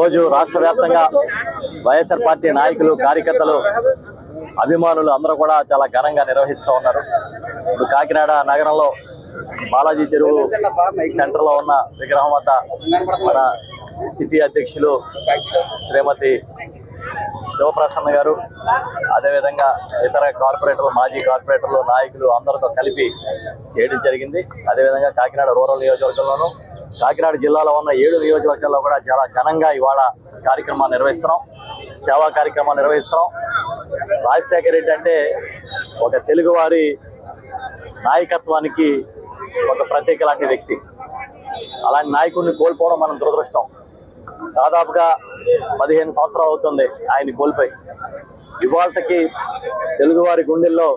ఈరోజు రాష్ట్ర వ్యాప్తంగా వైఎస్ఆర్ పార్టీ నాయకులు, కార్యకర్తలు, అభిమానులు అందరూ కూడా చాలా ఘనంగా నిర్వహిస్తూ ఉన్నారు. ఇప్పుడు కాకినాడ నగరంలో బాలాజీ చెరువు సెంటర్లో ఉన్న విగ్రహం వద్ద మన సిటీ అధ్యక్షులు శ్రీమతి శివప్రసన్న గారు, అదేవిధంగా ఇతర కార్పొరేటర్లు, మాజీ కార్పొరేటర్లు, నాయకులు అందరితో కలిపి చేయడం జరిగింది. అదేవిధంగా కాకినాడ రూరల్ నియోజకవర్గంలోనూ, కాకినాడ జిల్లాలో ఉన్న 7 నియోజకవర్గాల్లో కూడా చాలా ఘనంగా ఇవాళ కార్యక్రమాన్ని నిర్వహిస్తున్నాం, సేవా కార్యక్రమాన్ని నిర్వహిస్తున్నాం. రాజశేఖర రెడ్డి అంటే ఒక తెలుగువారి నాయకత్వానికి ఒక ప్రత్యేక లాంటి వ్యక్తి. అలాంటి నాయకుడిని కోల్పోవడం మనం దురదృష్టం. దాదాపుగా 15 సంవత్సరాలు అవుతుంది ఆయన కోల్పోయి. ఇవాళకి తెలుగువారి గుండెల్లో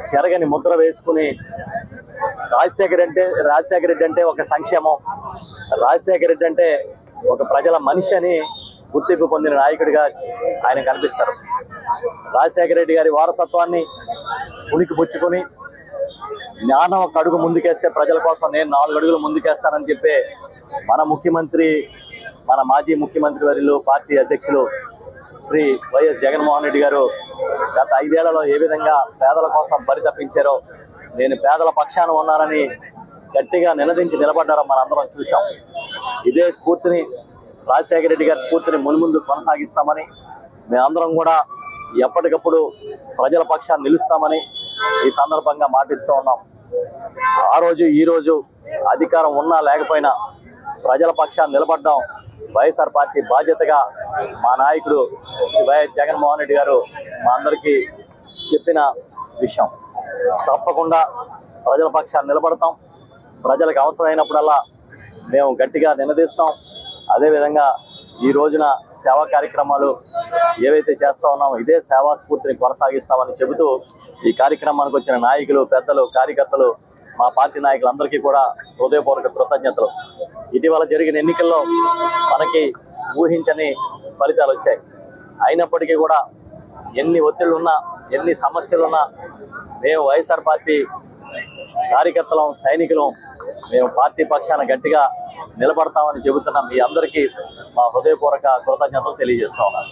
చెరగని ముద్ర వేసుకుని రాజశేఖర రెడ్డి అంటే ఒక సంక్షేమం, రాజశేఖర రెడ్డి అంటే ఒక ప్రజల మనిషి అని గుర్తింపు పొందిన నాయకుడిగా ఆయన కనిపిస్తారు. రాజశేఖర రెడ్డి గారి వారసత్వాన్ని ఉనికి పుచ్చుకొని జ్ఞానం ఒక అడుగు ముందుకేస్తే ప్రజల కోసం నేను 4 అడుగులు ముందుకేస్తానని చెప్పే మన ముఖ్యమంత్రి, మన మాజీ ముఖ్యమంత్రి వర్యులు, పార్టీ అధ్యక్షులు శ్రీ వైఎస్ జగన్మోహన్ రెడ్డి గారు గత 5 ఏళ్లలో ఏ విధంగా పేదల కోసం పరితపించారో, నేను పేదల పక్షాన ఉన్నానని గట్టిగా నినదించి నిలబడ్డారో మనందరం చూసాం. ఇదే స్ఫూర్తిని, రాజశేఖర రెడ్డి గారి స్ఫూర్తిని మున్ముందు కొనసాగిస్తామని, మేమందరం కూడా ఎప్పటికప్పుడు ప్రజల పక్షాన్ని నిలుస్తామని ఈ సందర్భంగా మాటిస్తూ ఉన్నాం. ఆ రోజు ఈ రోజు అధికారం ఉన్నా లేకపోయినా ప్రజల పక్షాన్ని నిలబడ్డాం వైఎస్ఆర్ పార్టీ బాధ్యతగా మా నాయకుడు శ్రీ వైఎస్ జగన్మోహన్ రెడ్డి గారు మా అందరికీ చెప్పిన విషయం. తప్పకుండా ప్రజల పక్షాన్ని నిలబడతాం. ప్రజలకు అవసరమైనప్పుడల్లా మేము గట్టిగా నిలదీస్తాం. అదేవిధంగా ఈ రోజున సేవా కార్యక్రమాలు ఏవైతే చేస్తూ ఉన్నామో ఇదే సేవా స్ఫూర్తిని కొనసాగిస్తామని చెబుతూ ఈ కార్యక్రమానికి వచ్చిన నాయకులు, పెద్దలు, కార్యకర్తలు, మా పార్టీ నాయకులందరికీ కూడా హృదయపూర్వక కృతజ్ఞతలు. ఇటీవల జరిగిన ఎన్నికల్లో మనకి ఊహించని ఫలితాలు వచ్చాయి. అయినప్పటికీ కూడా ఎన్ని ఒత్తిళ్లున్నా, ఎన్ని సమస్యలున్నా మేము వైఎస్ఆర్ పార్టీ కార్యకర్తలం, సైనికులం, మేము పార్టీ పక్షాన గట్టిగా నిలబడతామని చెబుతున్నాం. మీ అందరికీ మా హృదయపూర్వక కృతజ్ఞతలు తెలియజేస్తా ఉన్నాను.